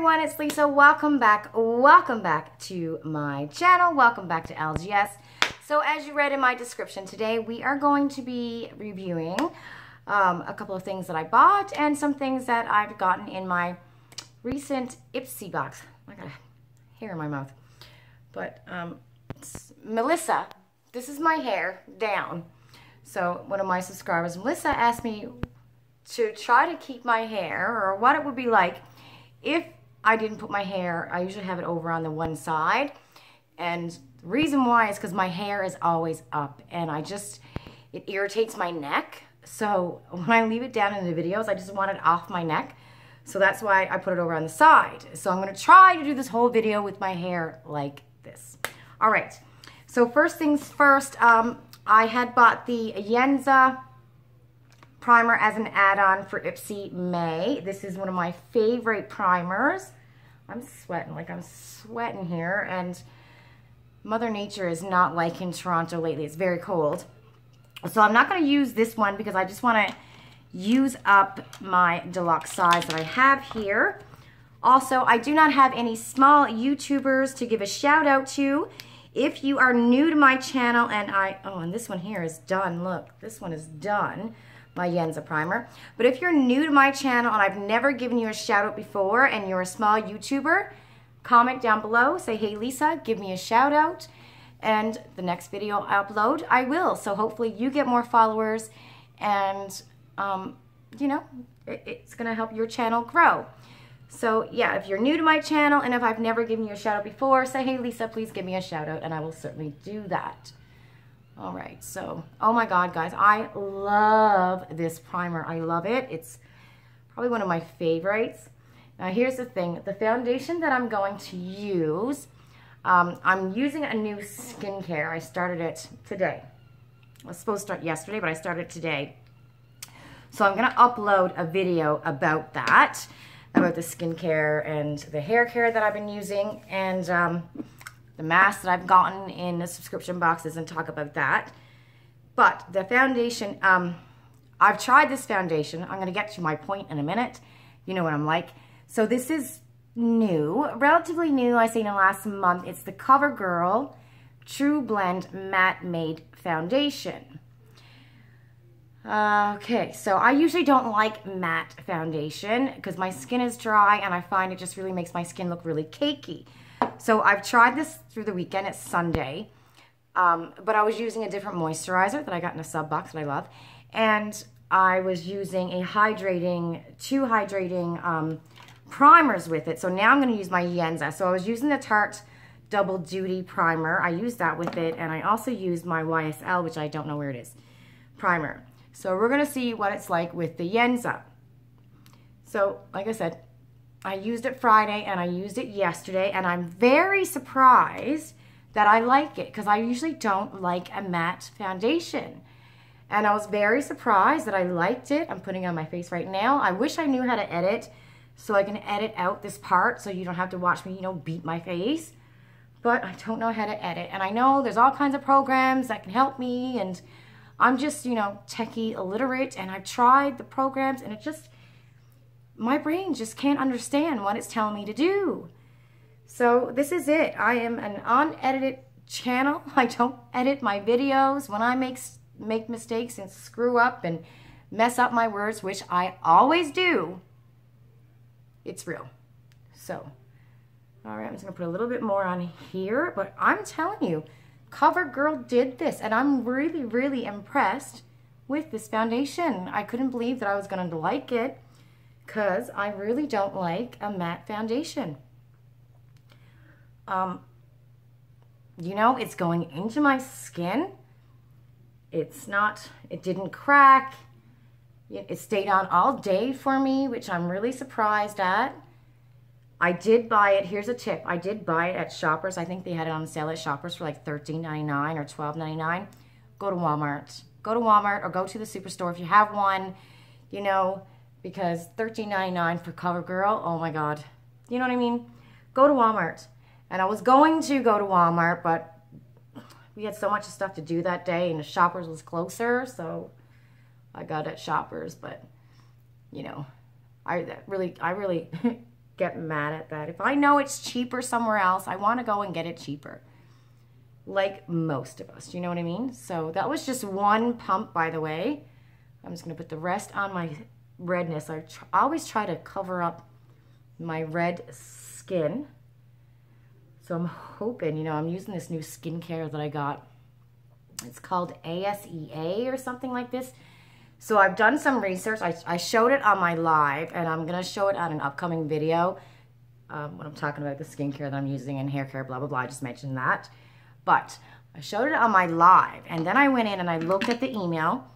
everyone, it's Lisa. Welcome back to my channel. Welcome back to LGS. So as you read in my description, today we are going to be reviewing a couple of things that I bought and some things that I've gotten in my recent Ipsy box. I got a hair in my mouth. But Melissa, this is my hair down. So one of my subscribers, Melissa, asked me to try to keep my hair, or what it would be like if I didn't put my hair. I usually have it over on the one side, and the reason why is because my hair is always up and it irritates my neck. So when I leave it down in the videos, I just want it off my neck. So that's why I put it over on the side. So I'm going to try to do this whole video with my hair like this. All right, so first things first, I had bought the Yenza primer as an add-on for Ipsy May. This is one of my favorite primers. I'm sweating here, and Mother Nature is not like in Toronto lately. It's very cold. So I'm not going to use this one because I just want to use up my deluxe size that I have here. Also, I do not have any small YouTubers to give a shout out to. If you are new to my channel, and this one here is done. Look, this one is done. My Yenza primer. But if you're new to my channel and I've never given you a shout out before and you're a small YouTuber, comment down below, say, hey Lisa, give me a shout out, and the next video I upload, I will. So hopefully you get more followers, and you know, it's gonna help your channel grow. So yeah, if you're new to my channel and if I've never given you a shout out before, say, hey Lisa, please give me a shout out, and I will certainly do that. All right, so, oh my God, guys, I love this primer. I love it. It's probably one of my favorites. Now, here's the thing. The foundation that I'm going to use, I'm using a new skincare. I started it today. I was supposed to start yesterday, but I started today. So I'm going to upload a video about that, about the skincare and the hair care that I've been using, and the masks that I've gotten in the subscription boxes, and talk about that. But the foundation, I've tried this foundation. I'm going to get to my point in a minute. You know what I'm like. So this is new, relatively new, I say in the last month. It's the Covergirl True Blend Matte Made Foundation. Okay, so I usually don't like matte foundation because my skin is dry and I find it just really makes my skin look really cakey. So I've tried this through the weekend. It's Sunday, but I was using a different moisturizer that I got in a sub box that I love, and I was using two hydrating primers with it. So now I'm going to use my Yenza. So I was using the Tarte Double Duty primer. I used that with it, and I also used my YSL, which I don't know where it is, primer. So we're going to see what it's like with the Yenza. So like I said, I used it Friday and I used it yesterday, and I'm very surprised that I like it because I usually don't like a matte foundation. And I was very surprised that I liked it. I'm putting it on my face right now. I wish I knew how to edit so I can edit out this part so you don't have to watch me, you know, beat my face. But I don't know how to edit. And I know there's all kinds of programs that can help me, and I'm just, you know, techie illiterate, and I've tried the programs and it just, my brain just can't understand what it's telling me to do. So this is it. I am an unedited channel. I don't edit my videos. When I make mistakes and screw up and mess up my words, which I always do, it's real. So, all right, I'm just gonna put a little bit more on here, but I'm telling you, Covergirl did this, and I'm really, really impressed with this foundation. I couldn't believe that I was gonna like it, because I really don't like a matte foundation. You know, it's going into my skin. It didn't crack. It stayed on all day for me, which I'm really surprised at. I did buy it. Here's a tip. I did buy it at Shoppers. I think they had it on sale at Shoppers for like $13.99 or $12.99. Go to Walmart. Go to Walmart or go to the Superstore if you have one, you know, because $13.99 for Covergirl, oh my God. You know what I mean? Go to Walmart. And I was going to go to Walmart, but we had so much stuff to do that day, and the Shoppers was closer, so I got it at Shoppers. But, you know, I really get mad at that. If I know it's cheaper somewhere else, I want to go and get it cheaper. Like most of us, you know what I mean? So that was just one pump, by the way. I'm just going to put the rest on my redness. I always try to cover up my red skin. So I'm hoping, you know, I'm using this new skincare that I got. It's called ASEA or something like this. So I've done some research. I showed it on my live, and I'm going to show it on an upcoming video when I'm talking about the skincare that I'm using and hair care, blah, blah, blah. I just mentioned that. But I showed it on my live, and then I went in and I looked at the email.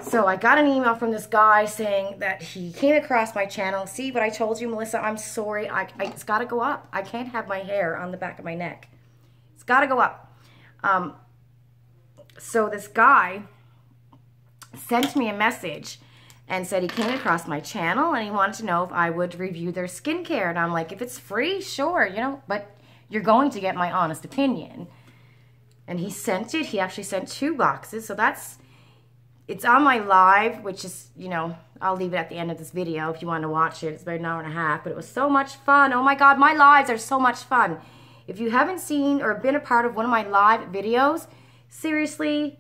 So I got an email from this guy saying that he came across my channel. See what I told you, Melissa? I'm sorry. It's got to go up. I can't have my hair on the back of my neck. It's got to go up. So this guy sent me a message and said he came across my channel and he wanted to know if I would review their skincare. And I'm like, if it's free, sure, you know, but you're going to get my honest opinion. And he sent it. He actually sent 2 boxes. So it's on my live, which is, you know, I'll leave it at the end of this video if you want to watch it. It's about an hour and a half, but it was so much fun. Oh my God, my lives are so much fun. If you haven't seen or been a part of one of my live videos, seriously,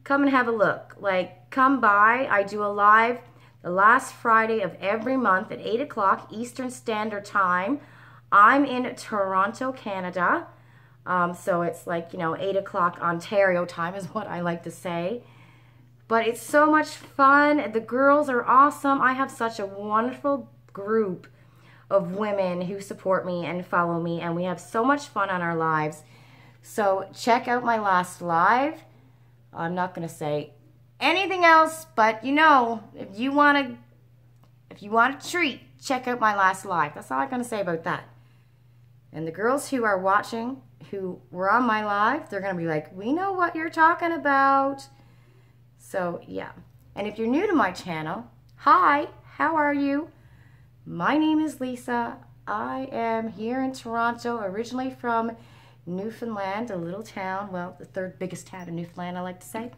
come and have a look. Like, come by. I do a live the last Friday of every month at 8 o'clock Eastern Standard Time. I'm in Toronto, Canada. So it's like, you know, 8 o'clock Ontario time is what I like to say. But it's so much fun. The girls are awesome. I have such a wonderful group of women who support me and follow me, and we have so much fun on our lives. So check out my last live. I'm not going to say anything else, but you know, if you want a treat, check out my last live. That's all I'm going to say about that. And the girls who are watching, who were on my live, they're going to be like, we know what you're talking about. So yeah. And if you're new to my channel, hi, how are you? My name is Lisa. I am here in Toronto, originally from Newfoundland, a little town, well, the 3rd biggest town in Newfoundland, I like to say.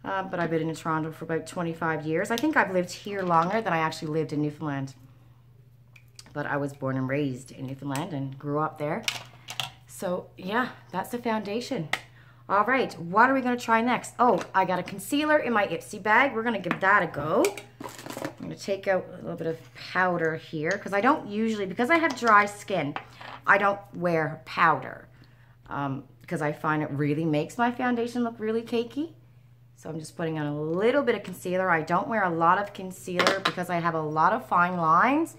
But I've been in Toronto for about 25 years. I think I've lived here longer than I actually lived in Newfoundland. But I was born and raised in Newfoundland and grew up there. So yeah, that's the foundation. All right, what are we going to try next? Oh, I got a concealer in my Ipsy bag. We're going to give that a go. I'm going to take out a little bit of powder here because I don't usually, because I have dry skin, I don't wear powder because I find it really makes my foundation look really cakey. So I'm just putting on a little bit of concealer. I don't wear a lot of concealer because I have a lot of fine lines,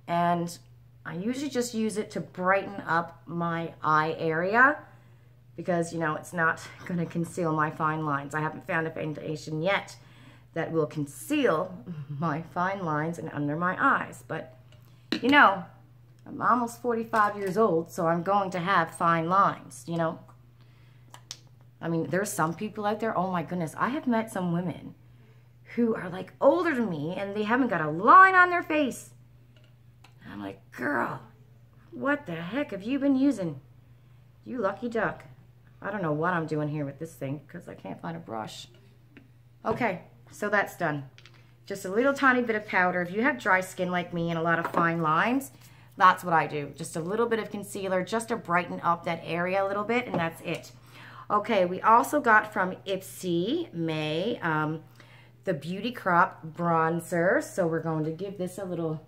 and I usually just use it to brighten up my eye area, because, you know, it's not going to conceal my fine lines. I haven't found a foundation yet that will conceal my fine lines and under my eyes. But, you know, I'm almost 45 years old, so I'm going to have fine lines, you know. I mean, there's some people out there, oh my goodness, I have met some women who are like older than me and they haven't got a line on their face. And I'm like, girl, what the heck have you been using? You lucky duck. I don't know what I'm doing here with this thing because I can't find a brush. Okay, so that's done. Just a little tiny bit of powder. If you have dry skin like me and a lot of fine lines, that's what I do. Just a little bit of concealer just to brighten up that area a little bit, and that's it. Okay, we also got from Ipsy, May, the Beauty Crop Bronzer. So we're going to give this a little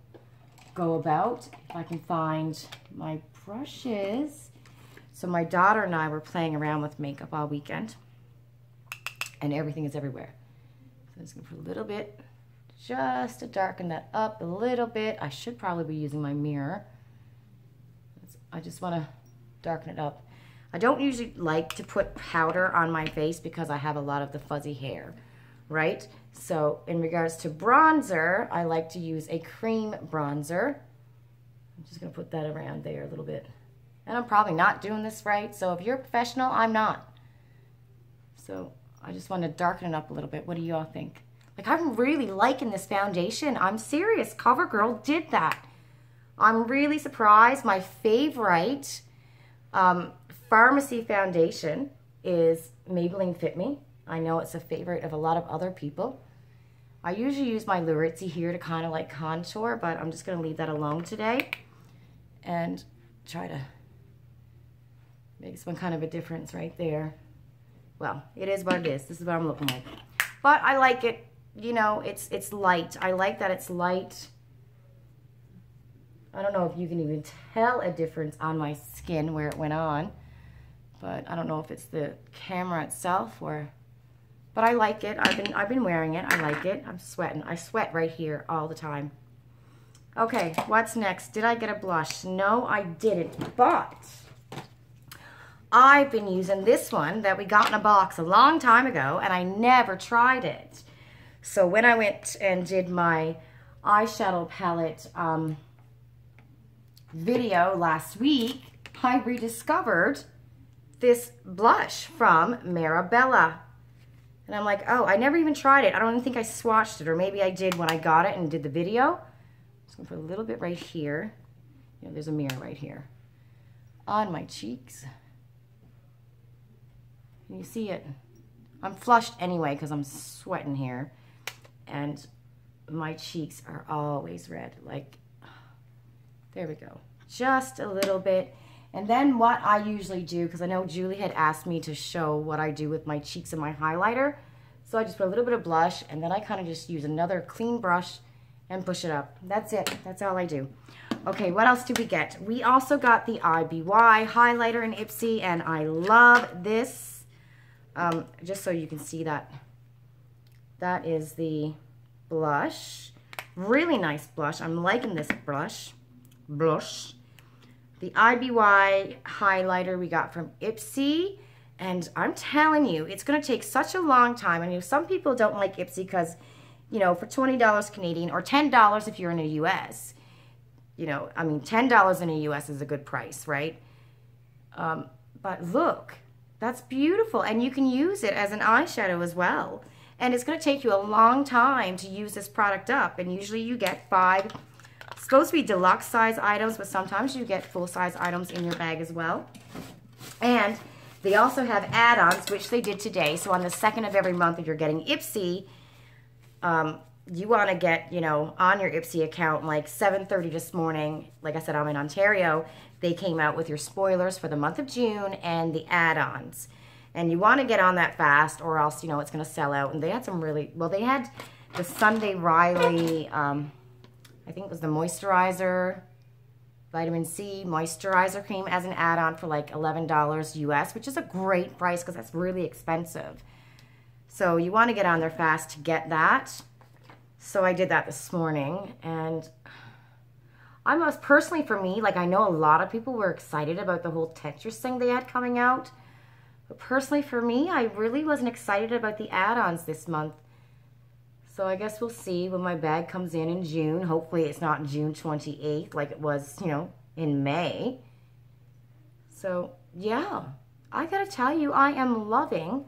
go about. If I can find my brushes. So my daughter and I were playing around with makeup all weekend, and everything is everywhere. So I'm just going to put a little bit, just to darken that up a little bit. I should probably be using my mirror. I just want to darken it up. I don't usually like to put powder on my face because I have a lot of the fuzzy hair, right? So in regards to bronzer, I like to use a cream bronzer. I'm just going to put that around there a little bit. And I'm probably not doing this right, so if you're a professional, I'm not. So I just want to darken it up a little bit. What do you all think? Like, I'm really liking this foundation. I'm serious. Covergirl did that. I'm really surprised. My favorite pharmacy foundation is Maybelline Fit Me. I know it's a favorite of a lot of other people. I usually use my Allure Ipsy here to kind of like contour, but I'm just going to leave that alone today and try to make some kind of a difference right there. Well, it is what it is. This is what I'm looking like. But I like it, you know, it's light. I like that it's light. I don't know if you can even tell a difference on my skin where it went on, but I don't know if it's the camera itself or, but I like it. I've been wearing it. I like it. I'm sweating. I sweat right here all the time. Okay, what's next? Did I get a blush? No, I didn't, but I've been using this one that we got in a box a long time ago, and I never tried it. So when I went and did my eyeshadow palette video last week, I rediscovered this blush from Marabella. And I'm like, oh, I never even tried it. I don't even think I swatched it, or maybe I did when I got it and did the video. I'm just going to put a little bit right here. You know, there's a mirror right here on my cheeks. Can you see it? I'm flushed anyway because I'm sweating here. And my cheeks are always red. Like, there we go. Just a little bit. And then what I usually do, because I know Julie had asked me to show what I do with my cheeks and my highlighter. So I just put a little bit of blush, and then I kind of just use another clean brush and push it up. That's it. That's all I do. Okay, what else did we get? We also got the IBY highlighter in Ipsy, and I love this. Just so you can see that. That is the blush. Really nice blush. I'm liking this blush. The IBY highlighter we got from Ipsy, and I'm telling you, it's going to take such a long time. I mean, some people don't like Ipsy because, you know, for $20 Canadian or $10 if you're in the US, you know, I mean, $10 in the US is a good price, right? But look, that's beautiful, and you can use it as an eyeshadow as well. And it's going to take you a long time to use this product up, and usually you get 5. It's supposed to be deluxe size items, but sometimes you get full size items in your bag as well. And they also have add-ons, which they did today. So on the 2nd of every month, if you're getting Ipsy, you want to get, you know, on your Ipsy account, like 7:30 this morning. Like I said, I'm in Ontario. They came out with your spoilers for the month of June and the add-ons. And you want to get on that fast, or else, you know, it's going to sell out. And they had some really, well, they had the Sunday Riley, I think it was the moisturizer, vitamin C moisturizer cream as an add-on for like $11 US, which is a great price because that's really expensive. So you want to get on there fast to get that. So I did that this morning, and almost personally for me, like I know a lot of people were excited about the whole tetris thing they had coming out. But personally for me, I really wasn't excited about the add-ons this month. So I guess we'll see when my bag comes in June. Hopefully it's not June 28th like it was, you know, in May. So yeah, I gotta tell you, I am loving,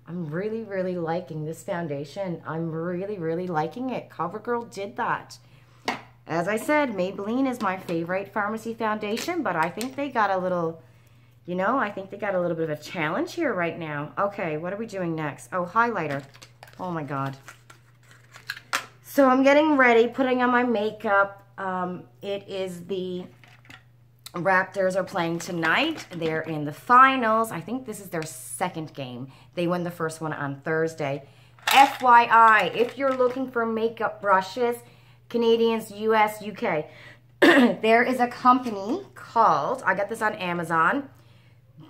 I'm really, really liking this foundation. I'm really, really liking it. Covergirl did that. As I said, Maybelline is my favorite pharmacy foundation, but I think they got a little, you know, I think they got a little bit of a challenge here right now. Okay, what are we doing next? Oh, highlighter. Oh my God. So I'm getting ready, putting on my makeup. It is the Raptors are playing tonight. They're in the finals. I think this is their 2nd game. They won the first one on Thursday. FYI, if you're looking for makeup brushes, Canadians, US, UK, there is a company called, I got this on Amazon,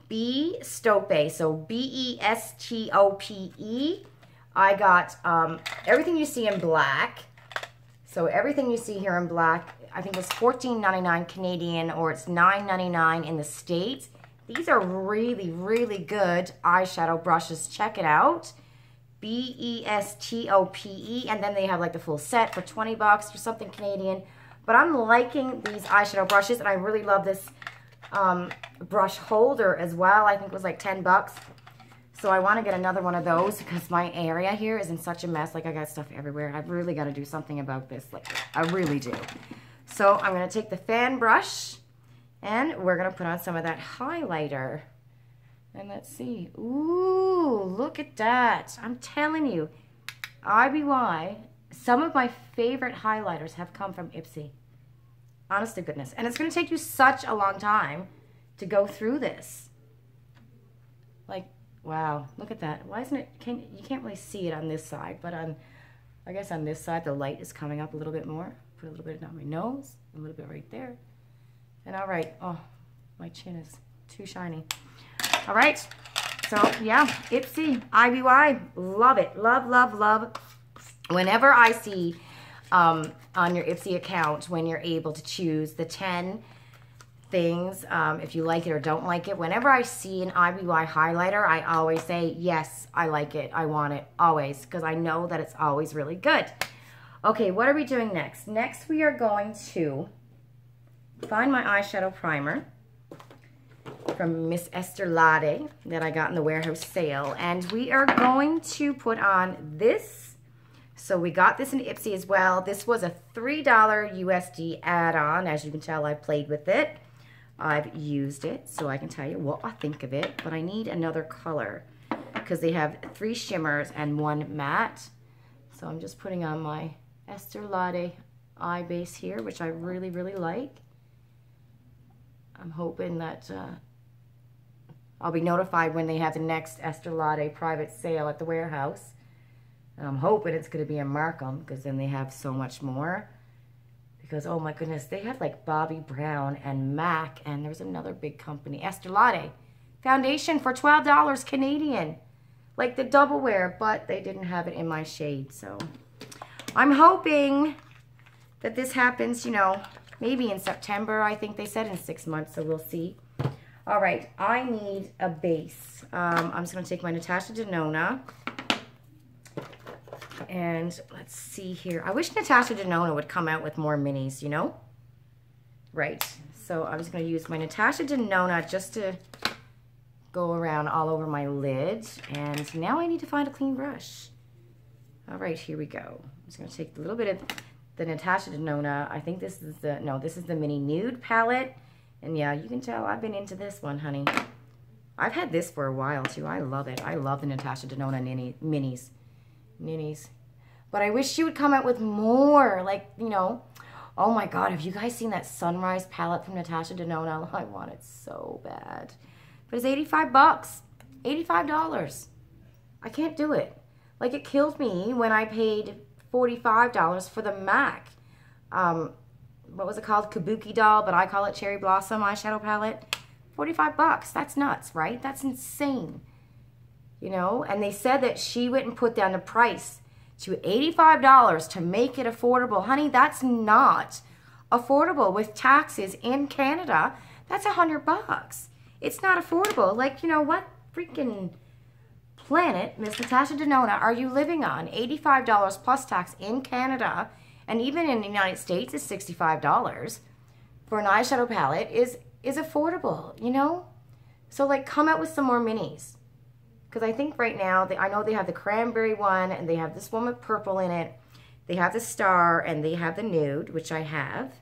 Bestope. So B-E-S-T-O-P-E. I got everything you see in black. So everything you see here in black, I think it's $14.99 Canadian, or it's $9.99 in the States. These are really, really good eyeshadow brushes. Check it out. B-E-S-T-O-P-E. And then they have like the full set for 20 bucks or something Canadian. But I'm liking these eyeshadow brushes, and I really love this brush holder as well. I think it was like 10 bucks. So I want to get another one of those because my area here is in such a mess. Like, I got stuff everywhere. I've really got to do something about this. Like, I really do. So I'm going to take the fan brush, and we're going to put on some of that highlighter. And let's see. Ooh, look at that. I'm telling you. IBY, some of my favorite highlighters have come from Ipsy. Honest to goodness. And it's going to take you such a long time to go through this. Like, wow, look at that. Why isn't it, you can't really see it on this side, but I guess on this side the light is coming up a little bit more. Put a little bit down my nose, a little bit right there. And all right, oh, my chin is too shiny. All right, so yeah, Ipsy, IBY, love it, love, love, love. Whenever I see on your Ipsy account, when you're able to choose the 10 things, if you like it or don't like it, whenever I see an IBY highlighter, I always say, yes, I like it, I want it, always, because I know that it's always really good. Okay, what are we doing next? Next, we are going to find my eyeshadow primer from Miss Esther Lade that I got in the warehouse sale, and we are going to put on this. So we got this in Ipsy as well. This was a $3 USD add-on. As you can tell, I played with it. I've used it, so I can tell you what I think of it. But I need another color because they have 3 shimmers and 1 matte. So I'm just putting on my Esther Lade eye base here, which I really, really like. I'm hoping that I'll be notified when they have the next Esther Lade private sale at the warehouse. And I'm hoping it's going to be in Markham, because then they have so much more. Because, oh my goodness, they had like Bobbi Brown and MAC, and there's another big company, Esther Lade foundation for $12 Canadian. Like the double wear, but they didn't have it in my shade. So I'm hoping that this happens, you know, maybe in September. I think they said in 6 months, so we'll see. All right, I need a base. I'm just going to take my Natasha Denona. And let's see here. I wish Natasha Denona would come out with more minis, you know? Right. So I'm just going to use my Natasha Denona just to go around all over my lid. And now I need to find a clean brush. All right, here we go. I'm just going to take a little bit of the Natasha Denona. I think this is the, no, this is the mini nude palette. And yeah, you can tell I've been into this one, honey. I've had this for a while too. I love it. I love the Natasha Denona minis. But I wish she would come out with more, like, you know. Oh my god, have you guys seen that Sunrise palette from Natasha Denona? I want it so bad. But it's 85 bucks. $85. I can't do it. Like, it killed me when I paid $45 for the MAC. What was it called? Kabuki doll, but I call it Cherry Blossom eyeshadow palette. 45 bucks. That's nuts, right? That's insane. You know, and they said that she went and put down the price to $85 to make it affordable. Honey, that's not affordable. With taxes in Canada, that's 100 bucks. It's not affordable. Like, you know, what freaking planet, Miss Natasha Denona, are you living on? $85 plus tax in Canada, and even in the United States is $65 for an eyeshadow palette is affordable, you know? So, like, come out with some more minis. Because I think right now, I know they have the cranberry one, and they have this one with purple in it. They have the star, and they have the nude, which I have.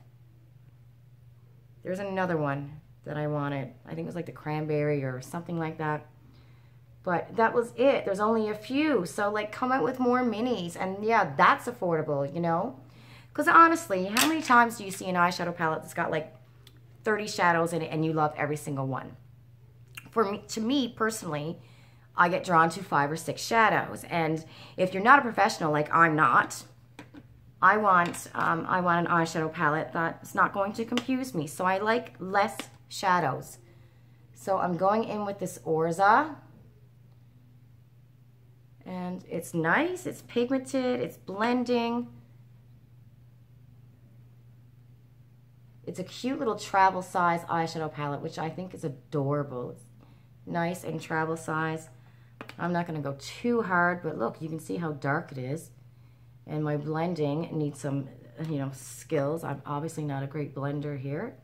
There's another one that I wanted. I think it was like the cranberry or something like that. But that was it. There's only a few. So, like, come out with more minis. And, yeah, that's affordable, you know? Because, honestly, how many times do you see an eyeshadow palette that's got, like, 30 shadows in it, and you love every single one? To me, personally, I get drawn to 5 or 6 shadows, and if you're not a professional like I'm not, I want an eyeshadow palette that's not going to confuse me. So I like less shadows. So I'm going in with this Orza, and it's nice. It's pigmented. It's blending. It's a cute little travel size eyeshadow palette, which I think is adorable. It's nice and travel size. I'm not going to go too hard, but look, you can see how dark it is. And my blending needs some, you know, skills. I'm obviously not a great blender here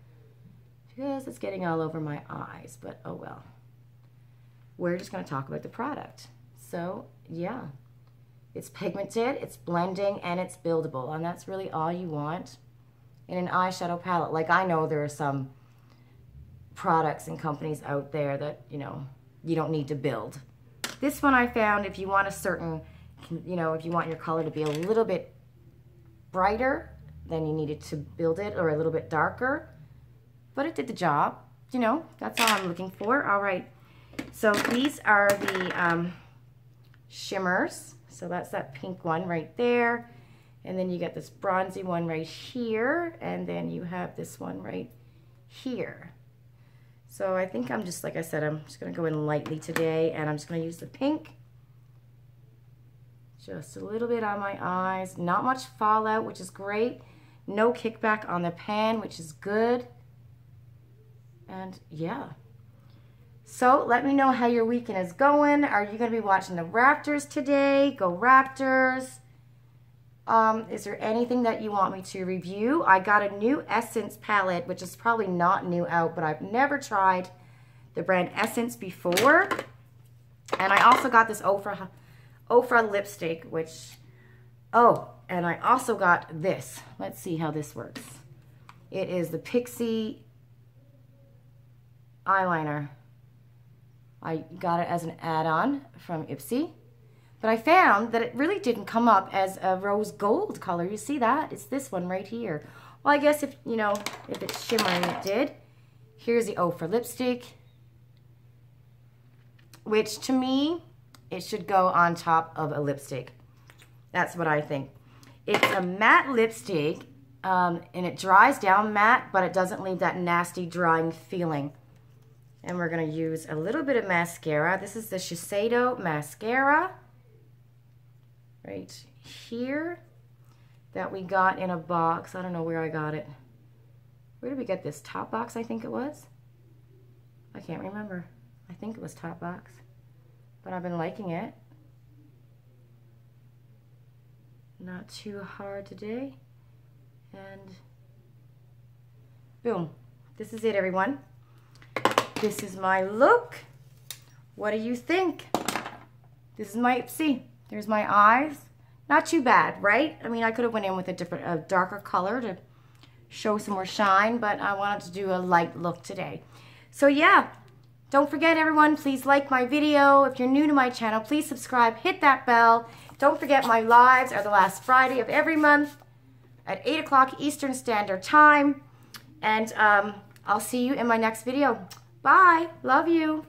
because it's getting all over my eyes, but oh well. We're just going to talk about the product. So, yeah, it's pigmented, it's blending, and it's buildable, and that's really all you want in an eyeshadow palette. Like, I know there are some products and companies out there that, you know, you don't need to build. This one I found, if you want a certain you know, if you want your color to be a little bit brighter, then you needed to build it, or a little bit darker. But it did the job. You know, that's all I'm looking for. All right. So these are the shimmers. So that's that pink one right there. And then you get this bronzy one right here. And then you have this one right here. So I think I'm just, like I said, I'm just going to go in lightly today. And I'm just going to use the pink. Just a little bit on my eyes. Not much fallout, which is great. No kickback on the pan, which is good. And yeah. So let me know how your weekend is going. Are you going to be watching the Raptors today? Go Raptors. Is there anything that you want me to review? I got a new Essence palette, which is probably not new out, but I've never tried the brand Essence before. And I also got this Ofra lipstick, which, oh, and I also got this. Let's see how this works. It is the Pixie eyeliner. I got it as an add-on from Ipsy, but I found that it really didn't come up as a rose gold color. You see that? It's this one right here. Well, I guess if, you know, if it's shimmering, it did. Here's the Ofra lipstick, which to me, it should go on top of a lipstick. That's what I think. It's a matte lipstick, and it dries down matte, but it doesn't leave that nasty drying feeling. And we're going to use a little bit of mascara. This is the Shiseido mascara right here that we got in a box. I don't know where I got it. Where did we get this? Topbox, I think it was. I can't remember. I think it was Topbox. But I've been liking it. Not too hard today. And boom. This is it, everyone. This is my look. What do you think? This is my Ipsy. There's my eyes. Not too bad, right? I mean, I could have went in with a darker color to show some more shine, but I wanted to do a light look today. So yeah, don't forget, everyone, please like my video. If you're new to my channel, please subscribe, hit that bell. Don't forget, my lives are the last Friday of every month at 8 o'clock Eastern Standard Time. And I'll see you in my next video. Bye. Love you.